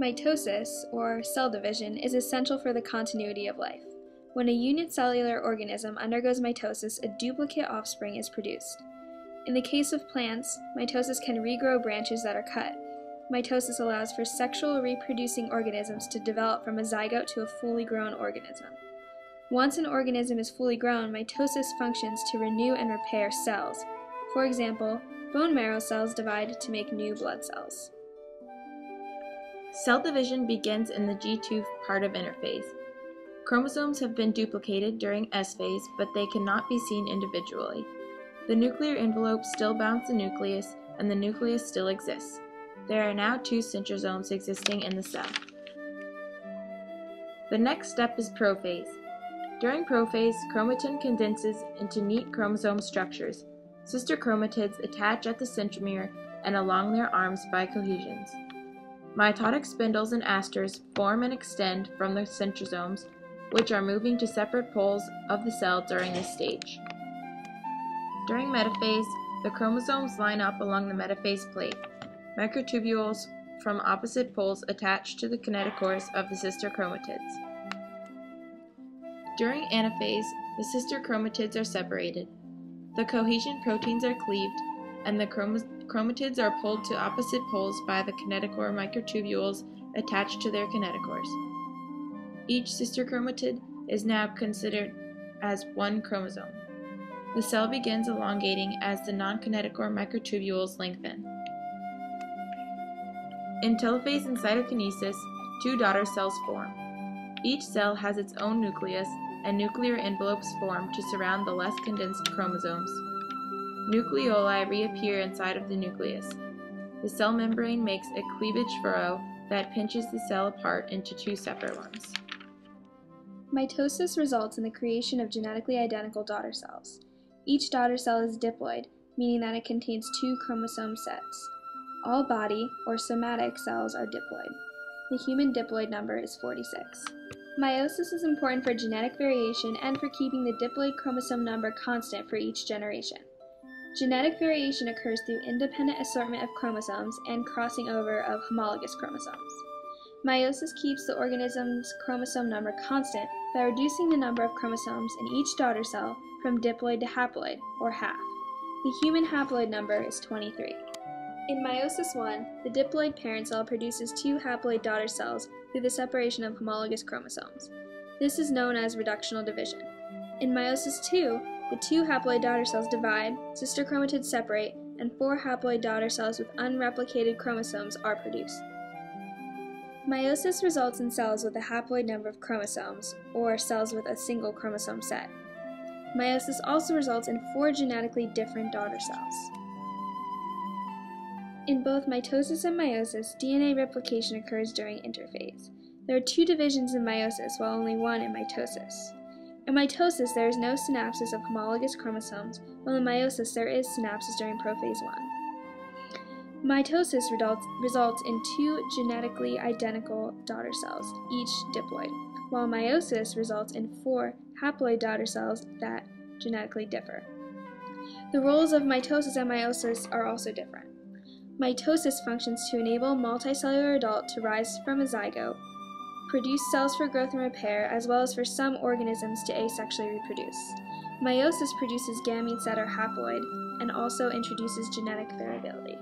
Mitosis, or cell division, is essential for the continuity of life. When a unicellular organism undergoes mitosis, a duplicate offspring is produced. In the case of plants, mitosis can regrow branches that are cut. Mitosis allows for sexual reproducing organisms to develop from a zygote to a fully grown organism. Once an organism is fully grown, mitosis functions to renew and repair cells. For example, bone marrow cells divide to make new blood cells. Cell division begins in the G2 part of interphase. Chromosomes have been duplicated during S phase, but they cannot be seen individually. The nuclear envelope still bounds the nucleus, and the nucleus still exists. There are now two centrosomes existing in the cell. The next step is prophase. During prophase, chromatin condenses into neat chromosome structures. Sister chromatids attach at the centromere and along their arms by cohesions. Mitotic spindles and asters form and extend from the centrosomes, which are moving to separate poles of the cell during this stage. During metaphase, the chromosomes line up along the metaphase plate. Microtubules from opposite poles attach to the kinetochores of the sister chromatids. During anaphase, the sister chromatids are separated. The cohesion proteins are cleaved, and the chromatids are pulled to opposite poles by the kinetochore microtubules attached to their kinetochores. Each sister chromatid is now considered as one chromosome. The cell begins elongating as the non-kinetochore microtubules lengthen. In telophase and cytokinesis, two daughter cells form. Each cell has its own nucleus, and nuclear envelopes form to surround the less condensed chromosomes. Nucleoli reappear inside of the nucleus. The cell membrane makes a cleavage furrow that pinches the cell apart into two separate ones. Mitosis results in the creation of genetically identical daughter cells. Each daughter cell is diploid, meaning that it contains two chromosome sets. All body, or somatic, cells are diploid. The human diploid number is 46. Meiosis is important for genetic variation and for keeping the diploid chromosome number constant for each generation. Genetic variation occurs through independent assortment of chromosomes and crossing over of homologous chromosomes. Meiosis keeps the organism's chromosome number constant by reducing the number of chromosomes in each daughter cell from diploid to haploid, or half. The human haploid number is 23. In meiosis I, the diploid parent cell produces two haploid daughter cells through the separation of homologous chromosomes. This is known as reductional division. In meiosis II, the two haploid daughter cells divide, sister chromatids separate, and four haploid daughter cells with unreplicated chromosomes are produced. Meiosis results in cells with a haploid number of chromosomes, or cells with a single chromosome set. Meiosis also results in four genetically different daughter cells. In both mitosis and meiosis, DNA replication occurs during interphase. There are two divisions in meiosis, while only one in mitosis. In mitosis, there is no synapsis of homologous chromosomes, while in meiosis there is synapsis during prophase I. Mitosis results in two genetically identical daughter cells, each diploid, while meiosis results in four haploid daughter cells that genetically differ. The roles of mitosis and meiosis are also different. Mitosis functions to enable a multicellular adult to rise from a zygote, produce cells for growth and repair, as well as for some organisms to asexually reproduce. Meiosis produces gametes that are haploid and also introduces genetic variability.